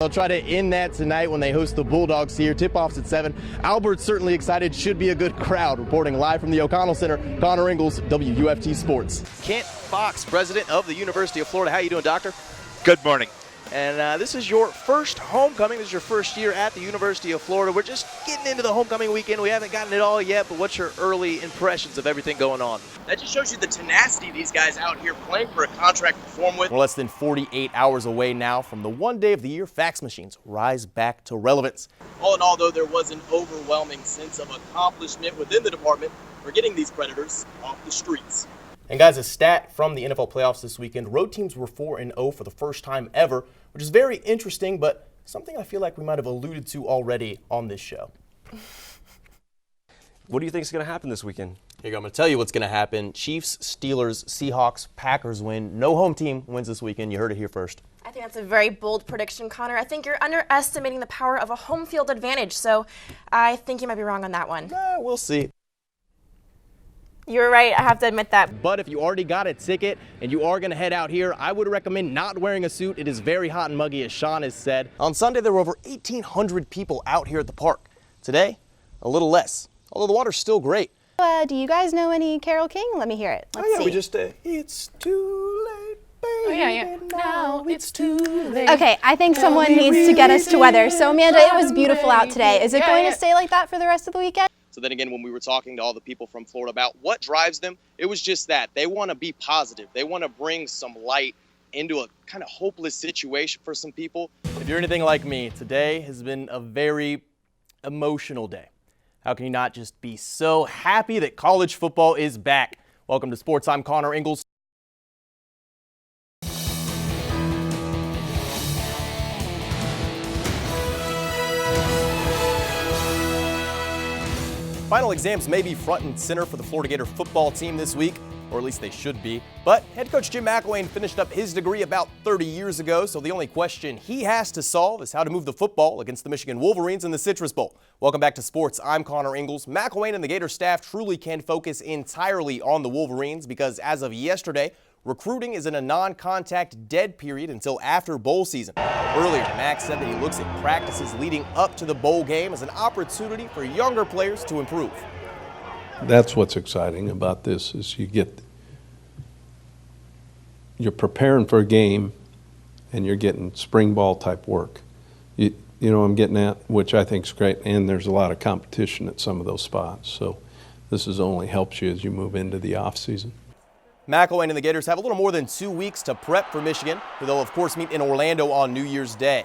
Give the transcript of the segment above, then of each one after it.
They'll try to end that tonight when they host the Bulldogs here. Tip-off's at 7. Albert's certainly excited. Should be a good crowd. Reporting live from the O'Connell Center, Connor Ingalls, WUFT Sports. Kent Fox, president of the University of Florida. How you doing, doctor? Good morning. And this is your first homecoming. This is your first year at the University of Florida. We're just getting into the homecoming weekend. We haven't gotten it all yet, but what's your early impressions of everything going on? That just shows you the tenacity of these guys out here playing for a contract to perform with. We're less than 48 hours away now from the one day of the year fax machines rise back to relevance. All in all, though, there was an overwhelming sense of accomplishment within the department for getting these Predators off the streets. And guys, a stat from the NFL playoffs this weekend, road teams were 4-0 for the first time ever, which is very interesting, but something I feel like we might have alluded to already on this show. What do you think is going to happen this weekend? Here you go. I'm going to tell you what's going to happen. Chiefs, Steelers, Seahawks, Packers win. No home team wins this weekend. You heard it here first. I think that's a very bold prediction, Connor. I think you're underestimating the power of a home field advantage, so I think you might be wrong on that one. We'll see. You're right. I have to admit that. But if you already got a ticket and you are going to head out here, I would recommend not wearing a suit. It is very hot and muggy, as Sean has said. On Sunday, there were over 1,800 people out here at the park. Today, a little less, although the water's still great. Do you guys know any Carole King? Let me hear it. Let's see. We just, it's too late, baby. Oh, yeah. Now it's too late. Okay, I think someone needs to get us to weather. So, Amanda, it was beautiful out today. Is it going to stay like that for the rest of the weekend? So then again, when we were talking to all the people from Florida about what drives them, it was just that. They want to be positive. They want to bring some light into a kind of hopeless situation for some people. If you're anything like me, today has been a very emotional day. How can you not just be so happy that college football is back? Welcome to Sports. I'm Connor Ingalls. Final exams may be front and center for the Florida Gator football team this week, or at least they should be. But head coach Jim McElwain finished up his degree about 30 years ago, so the only question he has to solve is how to move the football against the Michigan Wolverines in the Citrus Bowl. Welcome back to Sports. I'm Connor Ingalls. McElwain and the Gator staff truly can focus entirely on the Wolverines because as of yesterday, recruiting is in a non-contact dead period until after bowl season. Earlier, Mac said that he looks at practices leading up to the bowl game as an opportunity for younger players to improve. That's what's exciting about this is you're preparing for a game and you're getting spring ball type work. You know what I'm getting at, which I think is great, and there's a lot of competition at some of those spots. So this only helps you as you move into the off season. McElwain and the Gators have a little more than 2 weeks to prep for Michigan, who they'll of course meet in Orlando on New Year's Day.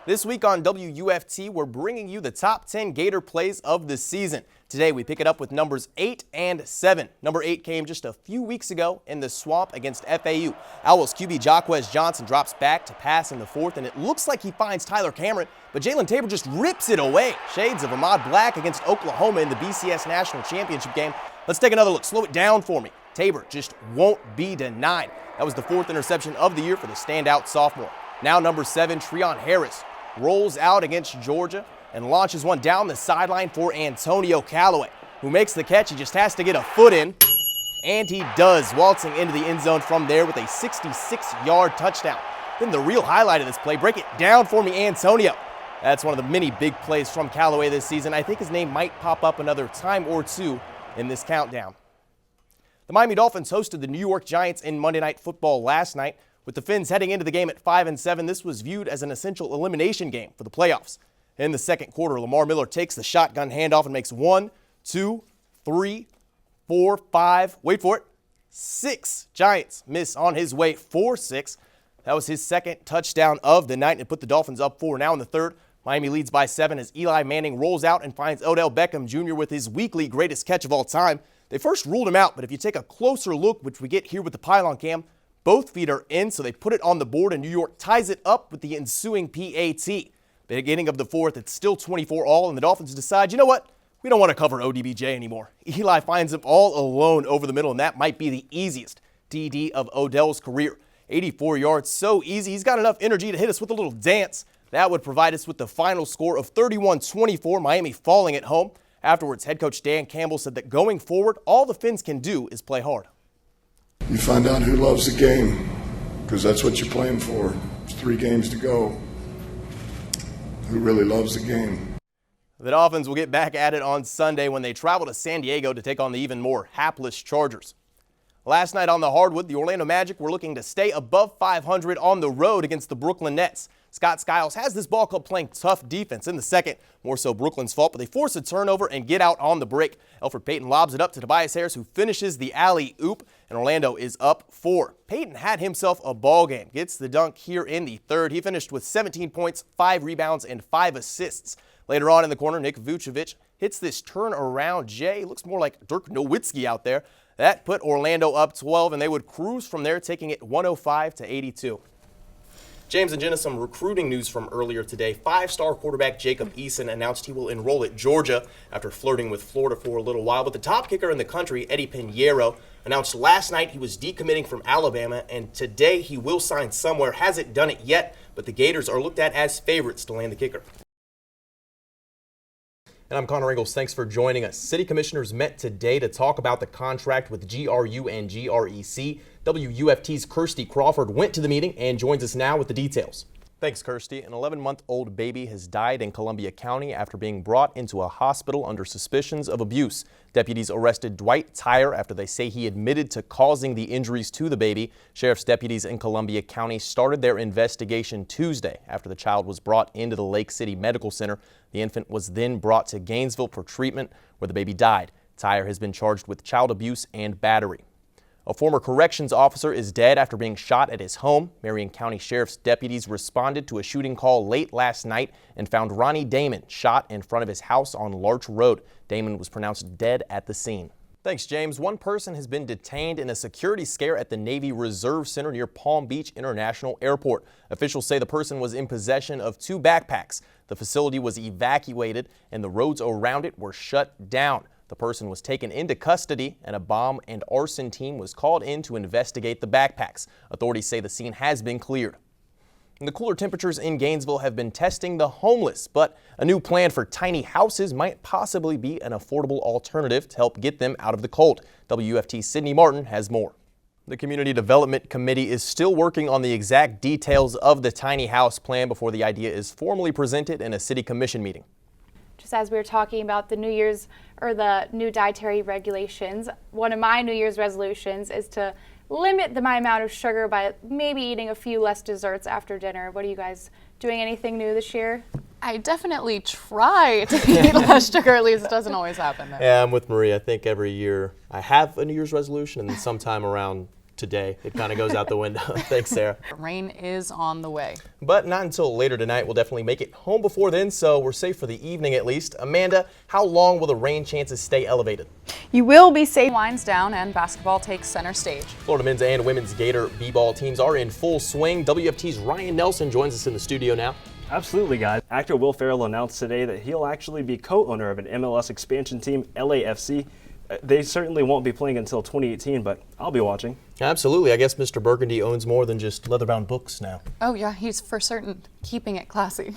This week on WUFT, we're bringing you the top 10 Gator plays of the season. Today, we pick it up with numbers 8 and 7. Number 8 came just a few weeks ago in the Swamp against FAU. Owls QB Jaquez Johnson drops back to pass in the fourth, and it looks like he finds Tyler Cameron, but Jalen Tabor just rips it away. Shades of Ahmad Black against Oklahoma in the BCS National Championship game. Let's take another look. Slow it down for me. Tabor just won't be denied. That was the 4th interception of the year for the standout sophomore. Now number 7, Treon Harris rolls out against Georgia and launches one down the sideline for Antonio Callaway, who makes the catch. He just has to get a foot in, and he does, waltzing into the end zone from there with a 66-yard touchdown. Then the real highlight of this play, break it down for me, Antonio. That's one of the many big plays from Callaway this season. I think his name might pop up another time or two in this countdown. The Miami Dolphins hosted the New York Giants in Monday Night Football last night. With the Fins heading into the game at 5-7, this was viewed as an essential elimination game for the playoffs. In the second quarter, Lamar Miller takes the shotgun handoff and makes 1, 2, 3, 4, 5, wait for it, 6 Giants miss on his way for 6. That was his second touchdown of the night, and it put the Dolphins up 4. Now in the third, Miami leads by 7 as Eli Manning rolls out and finds Odell Beckham Jr. with his weekly greatest catch of all time. They first ruled him out, but if you take a closer look, which we get here with the pylon cam, both feet are in, so they put it on the board, and New York ties it up with the ensuing PAT. Beginning of the fourth, it's still 24-all, and the Dolphins decide, you know what? We don't want to cover ODBJ anymore. Eli finds him all alone over the middle, and that might be the easiest TD of Odell's career. 84 yards, so easy. He's got enough energy to hit us with a little dance. That would provide us with the final score of 31-24, Miami falling at home. Afterwards, head coach Dan Campbell said that going forward, all the Fins can do is play hard. You find out who loves the game, because that's what you're playing for. There's 3 games to go. who really loves the game. The Dolphins will get back at it on Sunday when they travel to San Diego to take on the even more hapless Chargers. Last night on the hardwood, the Orlando Magic were looking to stay above 500 on the road against the Brooklyn Nets. Scott Skiles has this ball club playing tough defense in the second. More so Brooklyn's fault, but they force a turnover and get out on the break. Elfrid Payton lobs it up to Tobias Harris, who finishes the alley-oop, and Orlando is up 4. Payton had himself a ball game. Gets the dunk here in the third. He finished with 17 points, 5 rebounds, and 5 assists. Later on in the corner, Nik Vucevic hits this turnaround J. Looks more like Dirk Nowitzki out there. That put Orlando up 12, and they would cruise from there, taking it 105-82. James and Jenna, some recruiting news from earlier today. 5-star quarterback Jacob Eason announced he will enroll at Georgia after flirting with Florida for a little while. But the top kicker in the country, Eddie Pinheiro, announced last night he was decommitting from Alabama, and today he will sign somewhere. Hasn't done it yet, but the Gators are looked at as favorites to land the kicker. And I'm Connor Ingalls. Thanks for joining us. City commissioners met today to talk about the contract with GRU and GREC. WUFT's Kirsty Crawford went to the meeting and joins us now with the details. Thanks, Kirsty. An 11-month-old baby has died in Columbia County after being brought into a hospital under suspicions of abuse. Deputies arrested Dwight Tyre after they say he admitted to causing the injuries to the baby. Sheriff's deputies in Columbia County started their investigation Tuesday after the child was brought into the Lake City Medical Center. The infant was then brought to Gainesville for treatment, where the baby died. Tyre has been charged with child abuse and battery. A former corrections officer is dead after being shot at his home. Marion County Sheriff's deputies responded to a shooting call late last night and found Ronnie Damon shot in front of his house on Larch Road. Damon was pronounced dead at the scene. Thanks, James. One person has been detained in a security scare at the Navy Reserve Center near Palm Beach International Airport. Officials say the person was in possession of 2 backpacks. The facility was evacuated and the roads around it were shut down. The person was taken into custody and a bomb and arson team was called in to investigate the backpacks. Authorities say the scene has been cleared. And the cooler temperatures in Gainesville have been testing the homeless, but a new plan for tiny houses might possibly be an affordable alternative to help get them out of the cold. WUFT's Sydney Martin has more. The Community Development Committee is still working on the exact details of the tiny house plan before the idea is formally presented in a city commission meeting. Just as we were talking about the the new dietary regulations, one of my New Year's resolutions is to limit my amount of sugar by maybe eating a few less desserts after dinner. What are you guys doing? Anything new this year? I definitely try to eat less sugar, at least it doesn't always happen though. Yeah, I'm with Marie. I think every year I have a New Year's resolution and then sometime around today it kind of goes out the window. Thanks, Sarah. Rain is on the way. But not until later tonight. We'll definitely make it home before then, so we're safe for the evening at least. Amanda, how long will the rain chances stay elevated? You will be safe. Winds down and basketball takes center stage. Florida men's and women's Gator b-ball teams are in full swing. WFT's Ryan Nelson joins us in the studio now. Absolutely, guys. Actor Will Ferrell announced today that he'll actually be co-owner of an MLS expansion team, LAFC. They certainly won't be playing until 2018, but I'll be watching. Absolutely. I guess Mr. Burgundy owns more than just leather-bound books now. Oh yeah, he's for certain keeping it classy.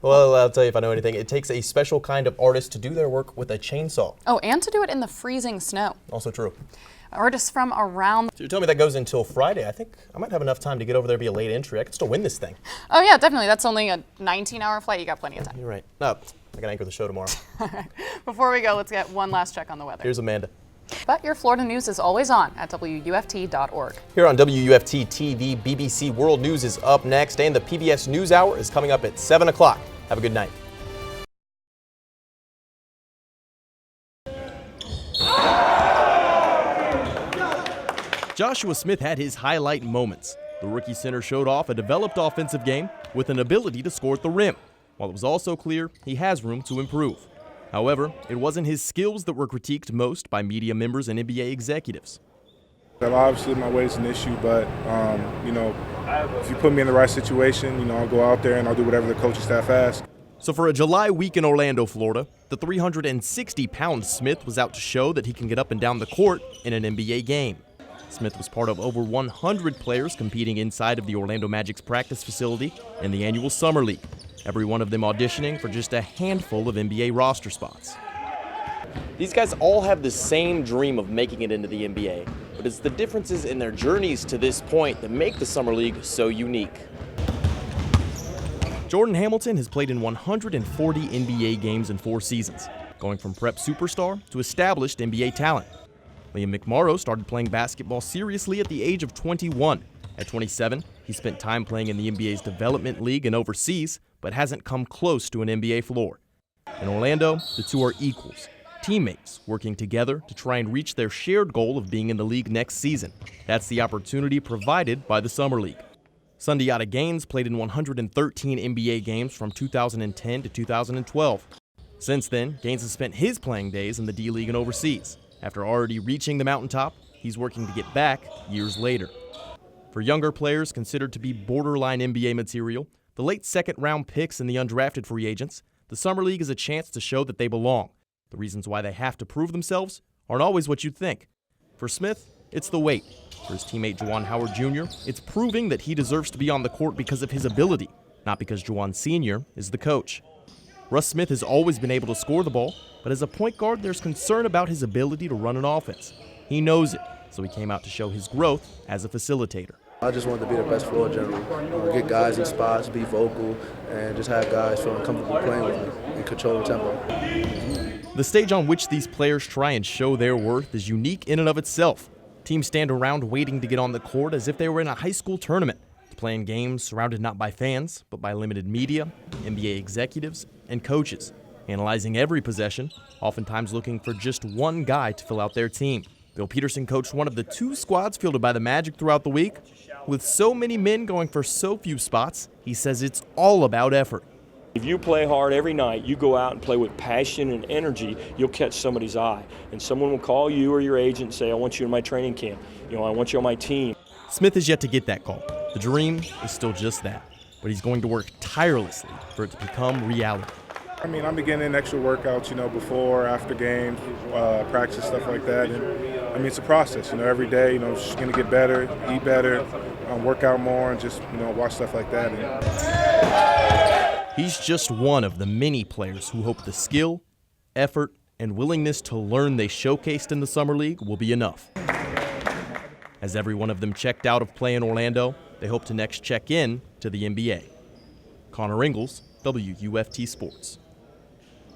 Well, I'll tell you if I know anything. It takes a special kind of artist to do their work with a chainsaw. Oh, and to do it in the freezing snow. Also true. Artists from around. So you tell me that goes until Friday. I think I might have enough time to get over there, be a late entry. I can still win this thing. Oh yeah, definitely. That's only a 19-hour flight. You got plenty of time. You're right. No, I got to anchor the show tomorrow. All right. Before we go, let's get one last check on the weather. Here's Amanda. But your Florida news is always on at WUFT.org. Here on WUFT TV, BBC World News is up next, and the PBS NewsHour is coming up at 7 o'clock. Have a good night. Joshua Smith had his highlight moments. The rookie center showed off a developed offensive game with an ability to score at the rim, while it was also clear he has room to improve. However, it wasn't his skills that were critiqued most by media members and NBA executives. Obviously, my weight is an issue, but, if you put me in the right situation, I'll go out there and I'll do whatever the coaching staff asks. So for a July week in Orlando, Florida, the 360-pound Smith was out to show that he can get up and down the court in an NBA game. Smith was part of over 100 players competing inside of the Orlando Magic's practice facility in the annual Summer League, every one of them auditioning for just a handful of NBA roster spots. These guys all have the same dream of making it into the NBA, but it's the differences in their journeys to this point that make the Summer League so unique. Jordan Hamilton has played in 140 NBA games in 4 seasons, going from prep superstar to established NBA talent. Liam McMorrow started playing basketball seriously at the age of 21. At 27, he spent time playing in the NBA's development league and overseas, but hasn't come close to an NBA floor. In Orlando, the two are equals, teammates working together to try and reach their shared goal of being in the league next season. That's the opportunity provided by the Summer League. Sundiata Gaines played in 113 NBA games from 2010 to 2012. Since then, Gaines has spent his playing days in the D-League and overseas. After already reaching the mountaintop, he's working to get back years later. For younger players considered to be borderline NBA material, the late second-round picks and the undrafted free agents, the Summer League is a chance to show that they belong. The reasons why they have to prove themselves aren't always what you'd think. For Smith, it's the weight. For his teammate Juwan Howard Jr., it's proving that he deserves to be on the court because of his ability, not because Juwan Sr. is the coach. Russ Smith has always been able to score the ball, but as a point guard, there's concern about his ability to run an offense. He knows it, so he came out to show his growth as a facilitator. I just wanted to be the best floor general, get guys in spots, be vocal, and just have guys feeling comfortable playing with me and control the tempo. The stage on which these players try and show their worth is unique in and of itself. Teams stand around waiting to get on the court as if they were in a high school tournament, playing games surrounded not by fans, but by limited media, NBA executives, and coaches, analyzing every possession, oftentimes looking for just one guy to fill out their team. Bill Peterson coached one of the 2 squads fielded by the Magic throughout the week. With so many men going for so few spots, he says it's all about effort. If you play hard every night, you go out and play with passion and energy, you'll catch somebody's eye. And someone will call you or your agent and say, I want you in my training camp. I want you on my team. Smith has yet to get that call. The dream is still just that, but he's going to work tirelessly for it to become reality. I mean, I'm beginning extra workouts, before, after games, practice, stuff like that. And I mean, it's a process, every day, just going to get better, eat better, work out more, and just, watch stuff like that. He's just one of the many players who hope the skill, effort, and willingness to learn they showcased in the Summer League will be enough. As every one of them checked out of play in Orlando, they hope to next check in to the NBA. Connor Ingalls, WUFT Sports.